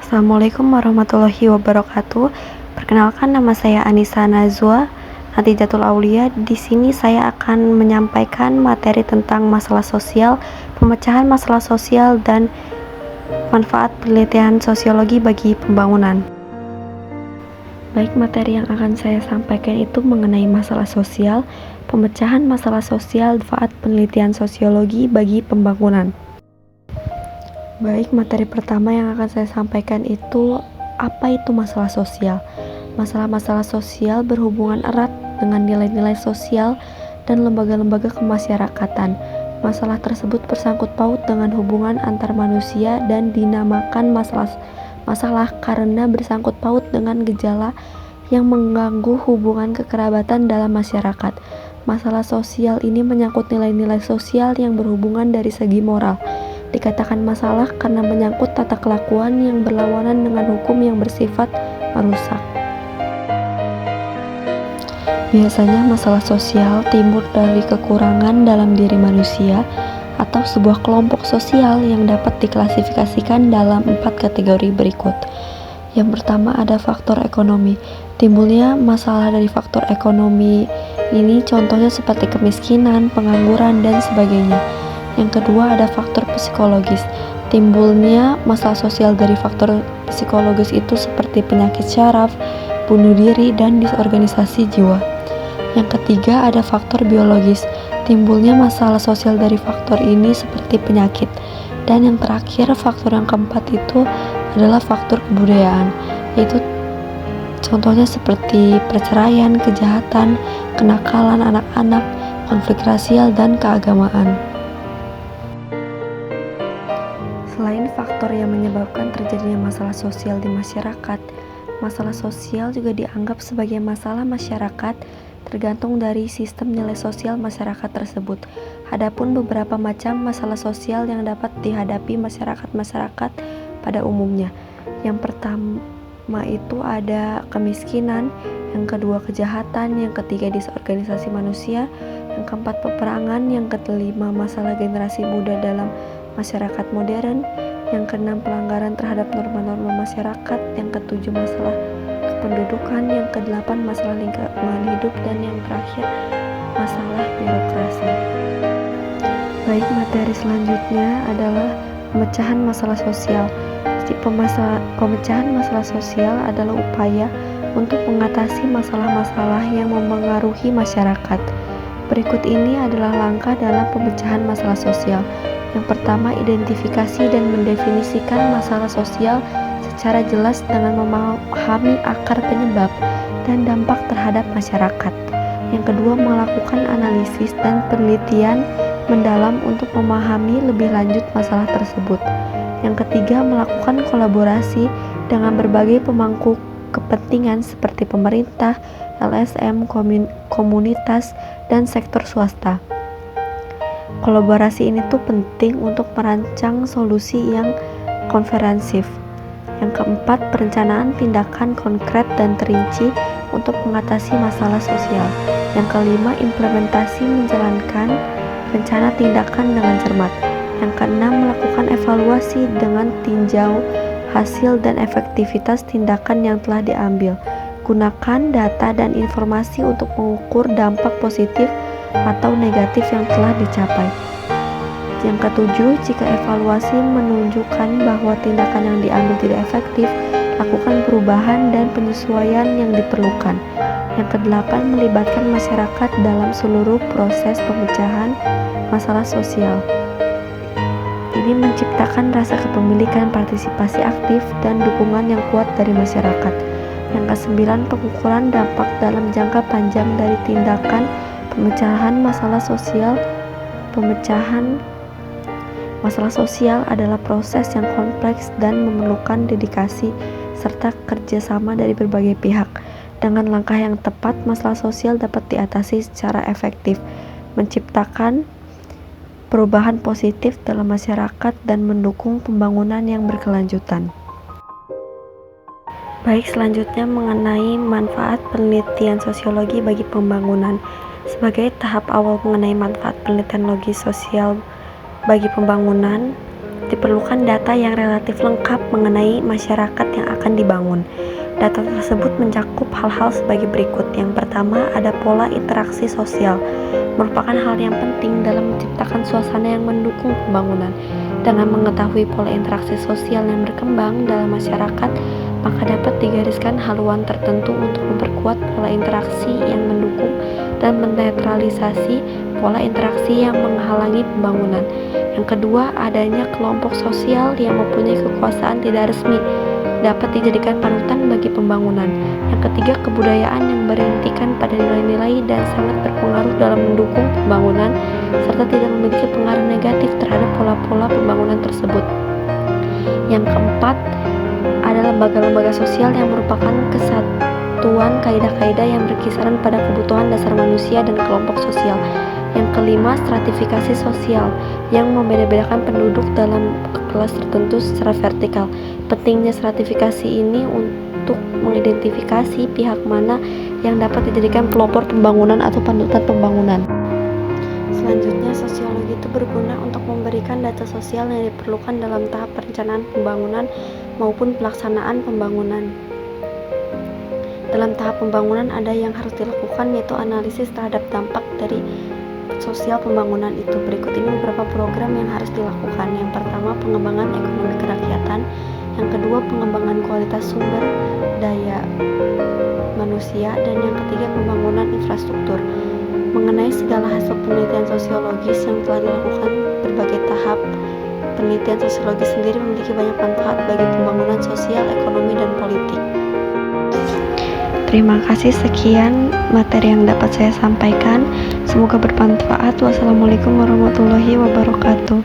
Assalamualaikum warahmatullahi wabarakatuh. Perkenalkan, nama saya Anissa Nazwa Natijatul Aulia. Di sini saya akan menyampaikan materi tentang masalah sosial, pemecahan masalah sosial, dan manfaat penelitian sosiologi bagi pembangunan. Baik, materi yang akan saya sampaikan itu mengenai masalah sosial, pemecahan masalah sosial, manfaat penelitian sosiologi bagi pembangunan. Baik, materi pertama yang akan saya sampaikan itu, apa itu masalah sosial? Masalah-masalah sosial berhubungan erat dengan nilai-nilai sosial dan lembaga-lembaga kemasyarakatan. Masalah tersebut bersangkut paut dengan hubungan antar manusia dan dinamakan masalah karena bersangkut paut dengan gejala yang mengganggu hubungan kekerabatan dalam masyarakat. Masalah sosial ini menyangkut nilai-nilai sosial yang berhubungan dari segi moral. Dikatakan masalah karena menyangkut tata kelakuan yang berlawanan dengan hukum yang bersifat merusak. Biasanya masalah sosial timbul dari kekurangan dalam diri manusia atau sebuah kelompok sosial yang dapat diklasifikasikan dalam 4 kategori berikut. Yang pertama ada faktor ekonomi. Timbulnya masalah dari faktor ekonomi ini contohnya seperti kemiskinan, pengangguran, dan sebagainya. Yang kedua ada faktor psikologis. Timbulnya masalah sosial dari faktor psikologis itu seperti penyakit syaraf, bunuh diri, dan disorganisasi jiwa. Yang ketiga ada faktor biologis. Timbulnya masalah sosial dari faktor ini seperti penyakit. Dan yang terakhir, faktor yang keempat itu adalah faktor kebudayaan, yaitu contohnya seperti perceraian, kejahatan, kenakalan anak-anak, konflik rasial, dan keagamaan. Selain faktor yang menyebabkan terjadinya masalah sosial di masyarakat, masalah sosial juga dianggap sebagai masalah masyarakat tergantung dari sistem nilai sosial masyarakat tersebut. Adapun beberapa macam masalah sosial yang dapat dihadapi masyarakat pada umumnya. Yang pertama itu ada kemiskinan, yang kedua kejahatan, yang ketiga disorganisasi manusia, yang keempat peperangan, yang kelima masalah generasi muda dalam masyarakat modern, yang keenam pelanggaran terhadap norma-norma masyarakat, yang ketujuh masalah kependudukan, yang kedelapan masalah lingkungan hidup, dan yang terakhir masalah birokrasi. Baik, materi selanjutnya adalah pemecahan masalah sosial. Pemecahan masalah sosial adalah upaya untuk mengatasi masalah-masalah yang mempengaruhi masyarakat. Berikut ini adalah langkah dalam pemecahan masalah sosial. Yang pertama, identifikasi dan mendefinisikan masalah sosial secara jelas dengan memahami akar penyebab dan dampak terhadap masyarakat. Yang kedua, melakukan analisis dan penelitian mendalam untuk memahami lebih lanjut masalah tersebut. Yang ketiga, melakukan kolaborasi dengan berbagai pemangku kepentingan seperti pemerintah, LSM, komunitas, dan sektor swasta. Kolaborasi ini tuh penting untuk merancang solusi yang komprehensif. Yang keempat, perencanaan tindakan konkret dan terinci untuk mengatasi masalah sosial. Yang kelima, implementasi menjalankan rencana tindakan dengan cermat. Yang keenam, melakukan evaluasi dengan tinjau hasil dan efektivitas tindakan yang telah diambil. Gunakan data dan informasi untuk mengukur dampak positif atau negatif yang telah dicapai. Yang ketujuh, jika evaluasi menunjukkan bahwa tindakan yang diambil tidak efektif, lakukan perubahan dan penyesuaian yang diperlukan. Yang kedelapan, melibatkan masyarakat dalam seluruh proses pemecahan masalah sosial. Ini menciptakan rasa kepemilikan, partisipasi aktif, dan dukungan yang kuat dari masyarakat. Yang kesembilan, pengukuran dampak dalam jangka panjang dari tindakan pemecahan masalah sosial. Pemecahan masalah sosial adalah proses yang kompleks dan memerlukan dedikasi serta kerjasama dari berbagai pihak. Dengan langkah yang tepat, masalah sosial dapat diatasi secara efektif, menciptakan perubahan positif dalam masyarakat dan mendukung pembangunan yang berkelanjutan. Baik, selanjutnya mengenai manfaat penelitian sosiologi bagi pembangunan. Sebagai tahap awal mengenai manfaat penelitian logis sosial bagi pembangunan, diperlukan data yang relatif lengkap mengenai masyarakat yang akan dibangun. Data tersebut mencakup hal-hal sebagai berikut. Yang pertama, ada pola interaksi sosial, merupakan hal yang penting dalam menciptakan suasana yang mendukung pembangunan. Dengan mengetahui pola interaksi sosial yang berkembang dalam masyarakat, maka dapat digariskan haluan tertentu untuk memperkuat pola interaksi yang mendukung dan menetralisasi pola interaksi yang menghalangi pembangunan. Yang kedua, adanya kelompok sosial yang mempunyai kekuasaan tidak resmi dapat dijadikan panutan bagi pembangunan. Yang ketiga, kebudayaan yang berintikan pada nilai-nilai dan sangat berpengaruh dalam mendukung pembangunan serta tidak memiliki pengaruh negatif terhadap pola-pola pembangunan tersebut. Yang keempat, ada lembaga-lembaga sosial yang merupakan kesatuan kaidah-kaidah yang berkisaran pada kebutuhan dasar manusia dan kelompok sosial. Yang kelima, stratifikasi sosial yang membeda-bedakan penduduk dalam kelas tertentu secara vertikal. Pentingnya stratifikasi ini untuk mengidentifikasi pihak mana yang dapat dijadikan pelopor pembangunan atau panutan pembangunan. Selanjutnya, sosiologi itu berguna untuk memberikan data sosial yang diperlukan dalam tahap perencanaan pembangunan maupun pelaksanaan pembangunan. Dalam tahap pembangunan ada yang harus dilakukan, yaitu analisis terhadap dampak dari sosial pembangunan itu. Berikut ini beberapa program yang harus dilakukan. Yang pertama, pengembangan ekonomi kerakyatan. Yang kedua, pengembangan kualitas sumber daya manusia. Dan yang ketiga, pembangunan infrastruktur. Mengenai segala hasil penelitian sosiologis yang telah dilakukan, berbagai tahap penelitian sosiologis sendiri memiliki banyak manfaat bagi pembangunan sosial, ekonomi, dan politik. Terima kasih, sekian materi yang dapat saya sampaikan. Semoga bermanfaat. Wassalamualaikum warahmatullahi wabarakatuh.